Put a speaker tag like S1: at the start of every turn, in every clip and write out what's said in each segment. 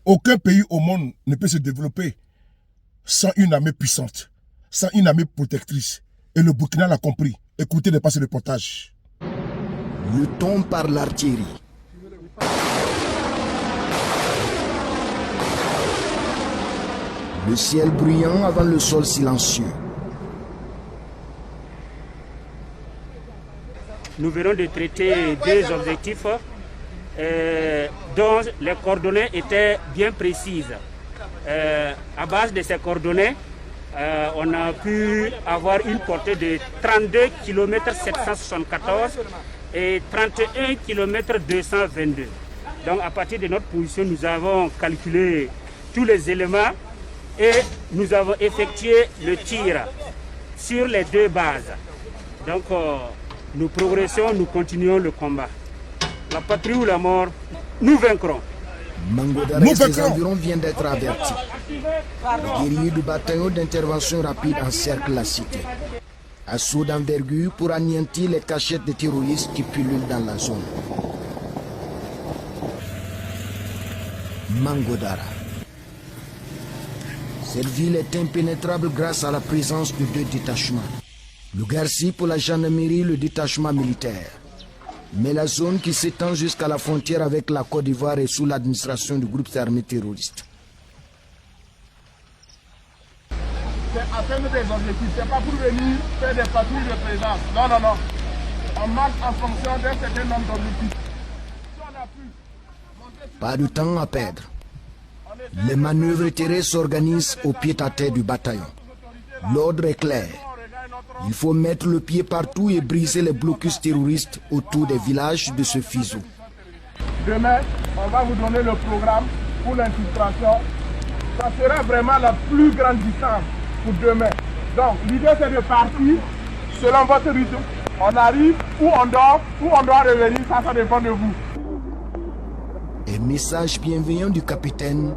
S1: Aucun pays au monde ne peut se développer sans une armée puissante, sans une armée protectrice. Et le Burkina l'a compris. Écoutez de passer le reportage.
S2: Le ton par l'artillerie. Le ciel bruyant avant le sol silencieux.
S3: Nous venons de traiter deux objectifs dont les coordonnées étaient bien précises. À base de ces coordonnées, on a pu avoir une portée de 32 km 774 et 31 km 222. Donc à partir de notre position, nous avons calculé tous les éléments et nous avons effectué le tir sur les deux bases. Donc nous progressons, nous continuons le combat. La patrie ou la mort, nous vaincrons.
S2: Mangodara et ses environs viennent d'être avertis. Les guerriers du bataillon d'intervention rapide encerclent la cité. Assaut d'envergure pour anéantir les cachettes de terroristes qui pullulent dans la zone. Mangodara. Cette ville est impénétrable grâce à la présence de deux détachements. Le Garci pour la gendarmerie, le détachement militaire. Mais la zone qui s'étend jusqu'à la frontière avec la Côte d'Ivoire est sous l'administration du groupe armé terroriste.
S4: C'est atteindre des objectifs, c'est pas pour venir faire des patrouilles de présence. Non, non, non. On marche en fonction d'un certain nombre d'objectifs. Si on a pu...
S2: Pas de temps à perdre. Les manœuvres terrestres s'organisent au pied-à-terre du bataillon. L'ordre est clair. Il faut mettre le pied partout et briser les blocus terroristes autour des villages de ce fuseau.
S4: Demain, on va vous donner le programme pour l'infiltration. Ça sera vraiment la plus grande distance pour demain. Donc, l'idée c'est de partir selon votre rythme. On arrive, ou on dort, ou on doit revenir, ça dépend de vous.
S2: Un message bienveillant du capitaine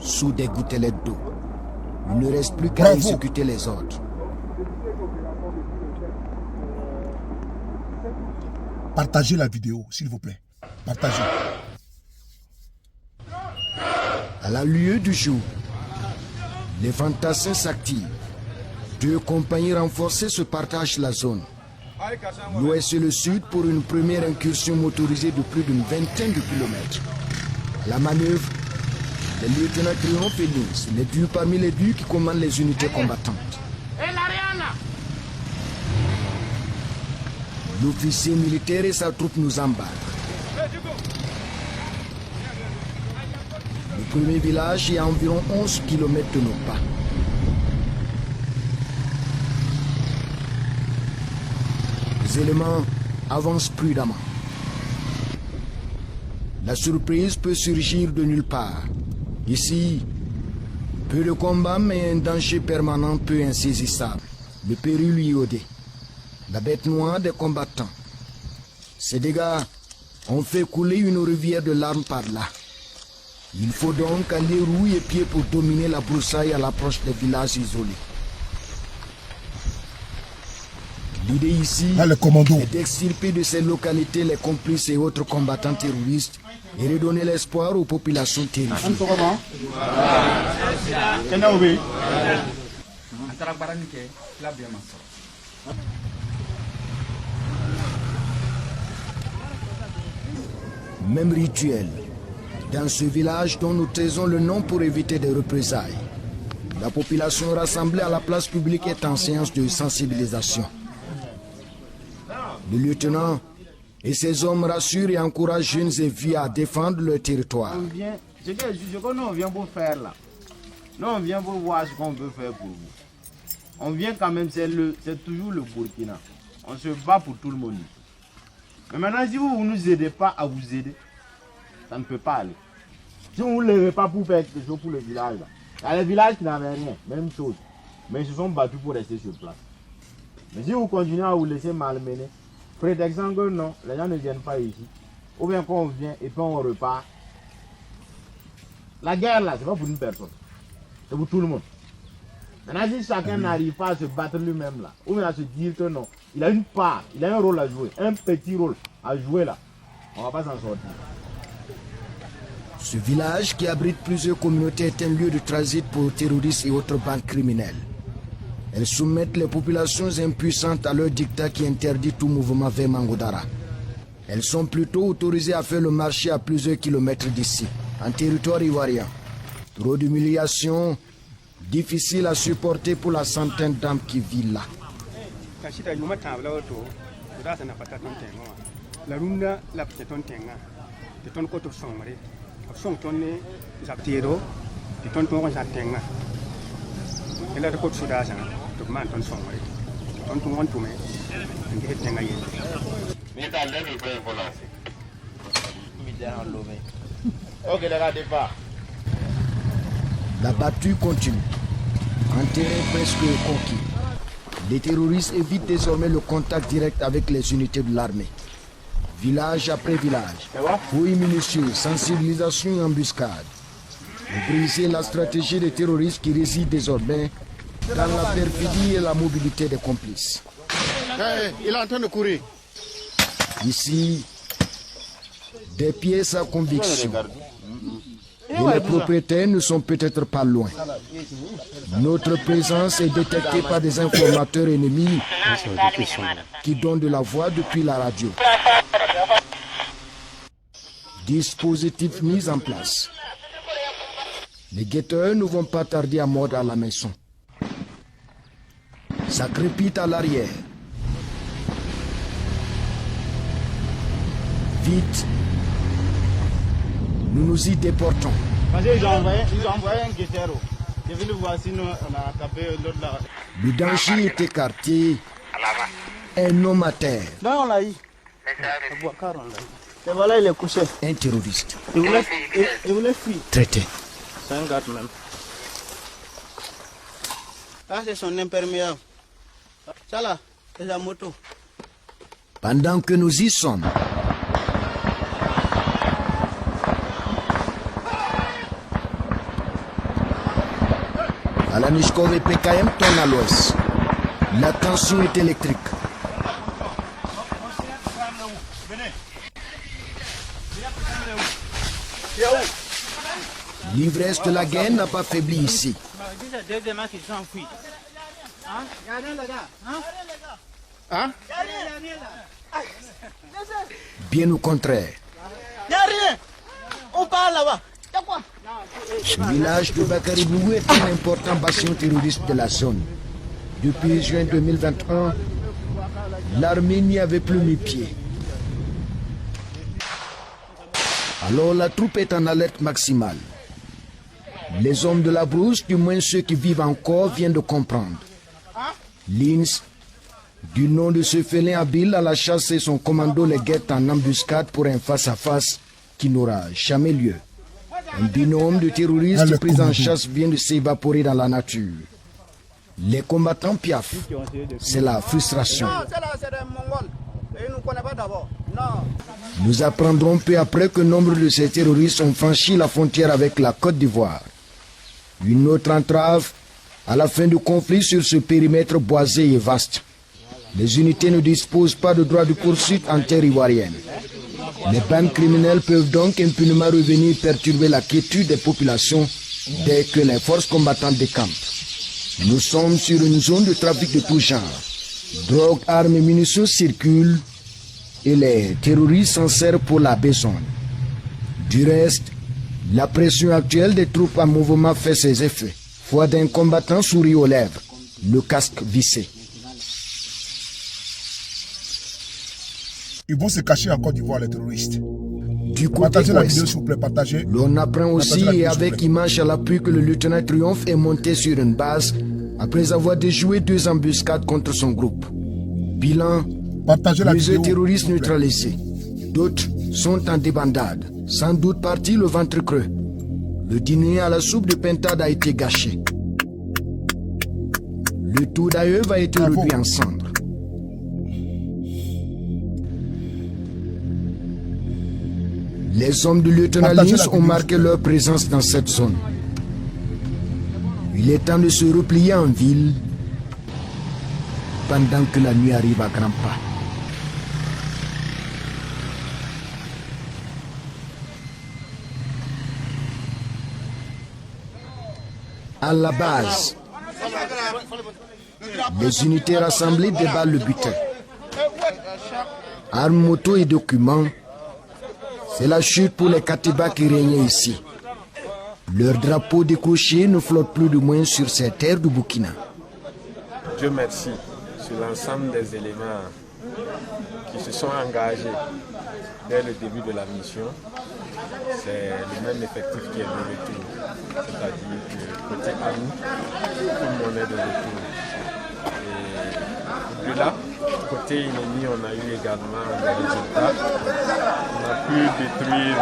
S2: sous des gouttelettes d'eau. Il ne reste plus qu'à exécuter les ordres.
S1: Partagez la vidéo, s'il vous plaît. Partagez.
S2: À la lueur du jour, les fantassins s'activent. Deux compagnies renforcées se partagent la zone. L'ouest et le sud pour une première incursion motorisée de plus d'une vingtaine de kilomètres. À la manœuvre, les lieutenants Triomphe et Lins, les deux parmi les deux qui commandent les unités combattantes. L'officier militaire et sa troupe nous embarquent. Le premier village est à environ 11 km de nos pas. Les éléments avancent prudemment. La surprise peut surgir de nulle part. Ici, peu de combats mais un danger permanent peu insaisissable. Le péril iodé. La bête noire des combattants. Ces dégâts ont fait couler une rivière de larmes par là. Il faut donc aller rouille et pied pour dominer la broussaille à l'approche des villages isolés. L'idée ici est d'extirper de ces localités les complices et autres combattants terroristes et redonner l'espoir aux populations terrifiées. Même rituel. Dans ce village dont nous taisons le nom pour éviter des représailles. La population rassemblée à la place publique est en séance de sensibilisation. Le lieutenant et ses hommes rassurent et encouragent jeunes et vieux à défendre leur territoire.
S5: Ce que nous on vient pour faire là, nous on vient pour voir ce qu'on veut faire pour vous. On vient quand même, c'est toujours le Burkina. On se bat pour tout le monde. Mais maintenant, si vous ne nous aidez pas à vous aider, ça ne peut pas aller. Si vous ne levez pas pour faire quelque chose pour le village, là, il y a les villages qui n'avaient rien, même chose. Mais ils se sont battus pour rester sur place. Mais si vous continuez à vous laisser malmener, prétextant que non, les gens ne viennent pas ici, ou bien qu'on vient et puis on repart. La guerre là, c'est pas pour une personne, c'est pour tout le monde. Maintenant, si chacun n'arrive pas à se battre lui-même là, ou bien à se dire que non, il a une part, il a un rôle à jouer, un petit rôle à jouer là, on ne va pas s'en sortir.
S2: Ce village qui abrite plusieurs communautés est un lieu de transit pour terroristes et autres bandes criminelles. Elles soumettent les populations impuissantes à leur dictat qui interdit tout mouvement vers Mangodara. Elles sont plutôt autorisées à faire le marché à plusieurs kilomètres d'ici, en territoire ivoirien. Trop d'humiliations, difficiles à supporter pour la centaine d'âmes qui vivent là. La battue continue. En terrain presque conquis, les terroristes évitent désormais le contact direct avec les unités de l'armée. Village après village, fouilles minutieuses, sensibilisation et embuscade. Vous brisez la stratégie des terroristes qui résident désormais dans la perfidie et la mobilité des complices.
S6: Il est en train de courir.
S2: Ici, des pièces à conviction. Et les propriétaires ne sont peut-être pas loin. Notre présence est détectée par des informateurs ennemis qui donnent de la voix depuis la radio. Dispositif mis en place. Les guetteurs ne vont pas tarder à mordre à la maison. Ça crépite à l'arrière. Vite, nous nous y déportons.
S5: Parce qu'ils ont envoyé un guetteur. Je vais le voir sinon on a tapé l'autre là.
S2: Le danger est écarté. Un homme à terre.
S5: Non, on l'a eu. Et voilà, il est couché.
S2: Un terroriste.
S5: Il voulait fuir.
S2: Traité.
S5: C'est un gars même. Ah, c'est son imperméable. Ça là, c'est la moto.
S2: Pendant que nous y sommes, Alanishkov et PKM tournent à l'ouest. La tension est électrique. L'ivresse de la guerre n'a pas faibli ici. Bien au contraire.
S5: Il n'y a rien. On parle là-bas.
S2: Le village de Bakaribougou est un important bastion terroriste de la zone. Depuis juin 2021, l'armée n'y avait plus mis pied. Alors la troupe est en alerte maximale. Les hommes de la brousse, du moins ceux qui vivent encore, viennent de comprendre. Lins, du nom de ce félin habile à la chasse et son commando les guettent en embuscade pour un face-à-face qui n'aura jamais lieu. Un binôme de terroristes pris en chasse vient de s'évaporer dans la nature. Les combattants piaffent. C'est la frustration. Nous apprendrons peu après que nombre de ces terroristes ont franchi la frontière avec la Côte d'Ivoire. Une autre entrave à la fin du conflit sur ce périmètre boisé et vaste. Les unités ne disposent pas de droit de poursuite en terre ivoirienne. Les bandes criminelles peuvent donc impunément revenir perturber la quiétude des populations dès que les forces combattantes décampent. Nous sommes sur une zone de trafic de tout genre. Drogue, armes et munitions circulent et les terroristes s'en servent pour la besogne. Du reste, la pression actuelle des troupes en mouvement fait ses effets. Foi d'un combattant sourit aux lèvres, le casque vissé.
S1: Ils vont se cacher en Côte d'Ivoire, les terroristes.
S2: Du côté
S1: Partagez la
S2: ouest,
S1: vidéo, s'il vous plaît, partagez.
S2: l'on apprend aussi,
S1: Partagez la
S2: et
S1: vidéo, s'il vous
S2: avec
S1: plaît.
S2: image à l'appui, que le lieutenant Triomphe est monté sur une base après avoir déjoué 2 embuscades contre son groupe. Bilan,
S1: Partagez la
S2: plusieurs
S1: vidéo.
S2: terroristes
S1: s'il vous plaît.
S2: neutralisés. D'autres sont en débandade, sans doute partis le ventre creux. Le dîner à la soupe de pintade a été gâché. Le tout d'ailleurs a été
S1: Bravo.
S2: réduit en cendres. Les hommes du lieutenant
S1: Partagez la
S2: Lins ont
S1: vidéo,
S2: marqué
S1: s'il vous plaît.
S2: leur présence dans cette zone. Il est temps de se replier en ville pendant que la nuit arrive à grands pas. À la base, les unités rassemblées déballent le butin. Armes, motos et documents, c'est la chute pour les Katibas qui régnaient ici. Leur drapeau décroché ne flotte plus de moins sur ces terres du Burkina.
S7: Dieu merci, sur l'ensemble des éléments qui se sont engagés dès le début de la mission, c'est le même effectif qui est de retour. C'est-à-dire que côté ami, tout le monde est de retour. Et au-delà, côté ennemi, on a eu également des résultats. On a pu détruire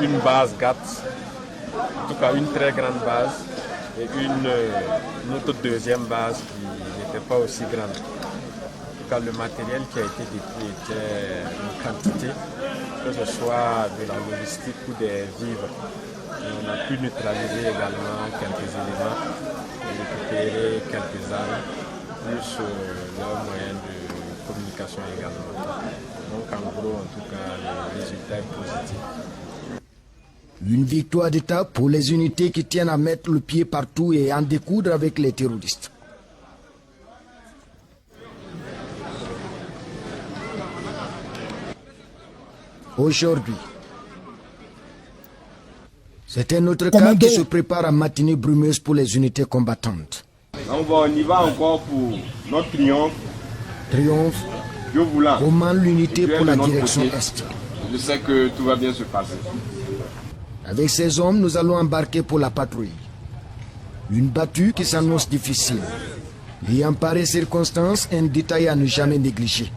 S7: une base GAT, en tout cas une très grande base, et une autre deuxième base qui n'était pas aussi grande. En tout cas, le matériel qui a été détruit était une quantité, que ce soit de la logistique ou des vivres. Et on a pu neutraliser également quelques éléments et récupérer quelques armes, plus leurs moyens de communication également. Donc en gros, en tout cas, le résultat est positif.
S2: Une victoire d'État pour les unités qui tiennent à mettre le pied partout et en découdre avec les terroristes. Aujourd'hui, c'est un autre cas qui se prépare à matinée brumeuse pour les unités combattantes.
S5: On y va encore pour notre triomphe.
S2: Triomphe,
S5: Dieu voulant.
S2: commande l'unité pour la direction Est.
S5: Je sais que tout va bien se passer.
S2: Avec ces hommes, nous allons embarquer pour la patrouille. Une battue qui s'annonce difficile. Et en pareille circonstance, un détail à ne jamais négliger.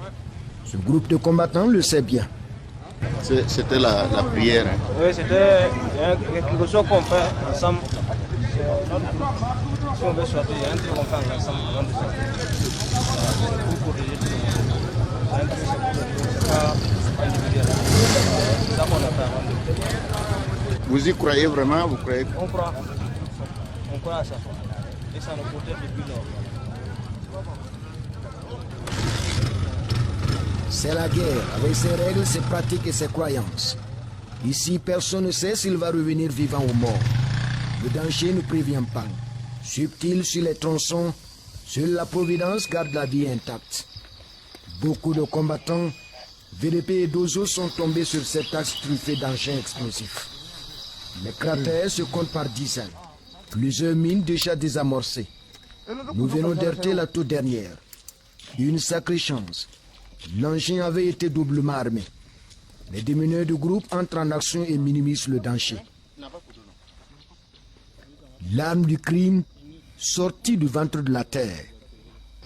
S2: Ce groupe de combattants le sait bien.
S6: C'était la prière.
S8: Oui, c'était quelque chose qu'on fait ensemble. Si on veut sortir, il y a un truc qu'on fait ensemble. Pour protéger tout le monde. C'est pas individuel. C'est ça qu'on a fait avant de...
S6: Vous y croyez vraiment? Vous croyez?
S8: On croit. On croit à ça. Et ça nous protège depuis lors.
S2: C'est la guerre, avec ses règles, ses pratiques et ses croyances. Ici, personne ne sait s'il va revenir vivant ou mort. Le danger ne prévient pas. Subtil sur les tronçons, seule la Providence garde la vie intacte. Beaucoup de combattants, VDP et Dozo sont tombés sur cet axe truffé d'engins explosifs. Les cratères se comptent par dizaines. Plusieurs mines déjà désamorcées. Nous venons d'heurter la toute dernière. Une sacrée chance. L'engin avait été doublement armé. Les démineurs du groupe entrent en action et minimisent le danger. L'arme du crime sortie du ventre de la terre.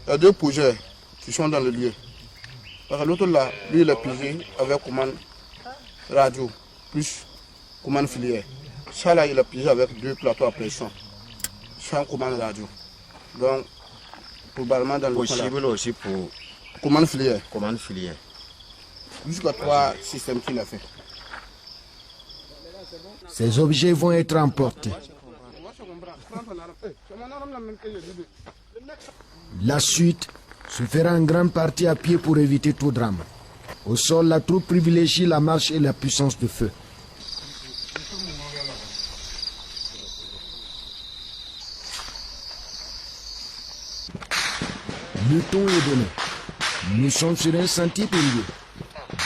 S9: Il y a deux projets qui sont dans le lieu. Parce que l'autre là, lui il est pigé avec commande radio, plus commande filière. Ça là, il est pigé avec deux plateaux à pression, sans commande radio. Donc, probablement dans le
S6: Possible aussi pour
S9: commande filière.
S6: commande filière.
S9: Jusqu'à trois systèmes qu'il a fait.
S2: Ces objets vont être emportés. La suite se fera en grande partie à pied pour éviter tout drame. Au sol, la troupe privilégie la marche et la puissance de feu. Le ton est donné. Nous sommes sur un sentier périlleux.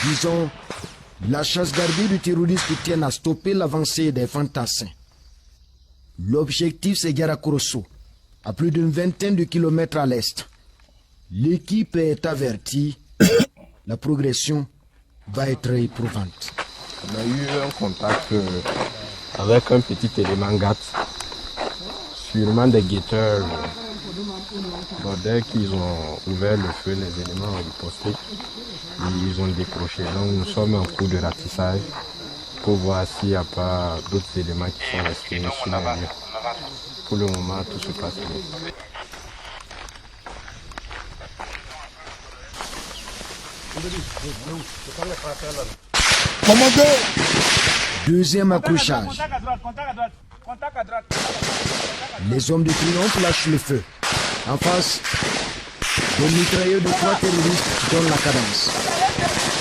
S2: Disons, la chasse gardée du terroriste qui tienne à stopper l'avancée des fantassins. L'objectif, c'est Yarakorosso, à plus d'une vingtaine de kilomètres à l'est. L'équipe est avertie. La progression va être éprouvante.
S7: On a eu un contact avec un petit élément GAT, sûrement des guetteurs. Bon, dès qu'ils ont ouvert le feu, les éléments ont riposté, ils ont décroché. Donc nous sommes en cours de ratissage pour voir s'il n'y a pas d'autres éléments qui sont restés sur les lieux. Pour le moment, tout se passe bien.
S1: Commando!
S2: Deuxième accrochage.
S8: Contact à droite.
S2: Les hommes de triomphe lâchent le feu. En face, des mitrailleurs de 3 terroristes donnent la cadence.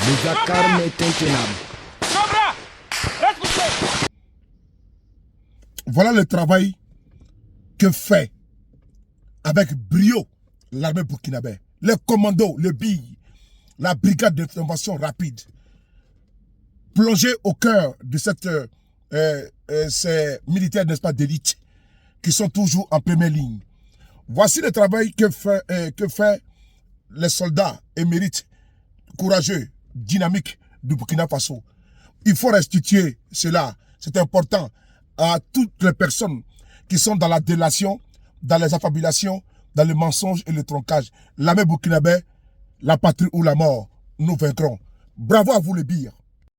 S2: Le vacarme est intenable.
S1: Voilà le travail que fait avec brio l'armée burkinabé, les commandos, les billes, la brigade d'intervention rapide, plongés au cœur de ces militaires, n'est-ce pas, d'élite, qui sont toujours en première ligne. Voici le travail que fait les soldats émérites, courageux, dynamiques du Burkina Faso. Il faut restituer cela, c'est important, à toutes les personnes qui sont dans la délation, dans les affabulations, dans le mensonge et le troncage. L'armée burkinabé, la patrie ou la mort, nous vaincrons. Bravo à vous les bires.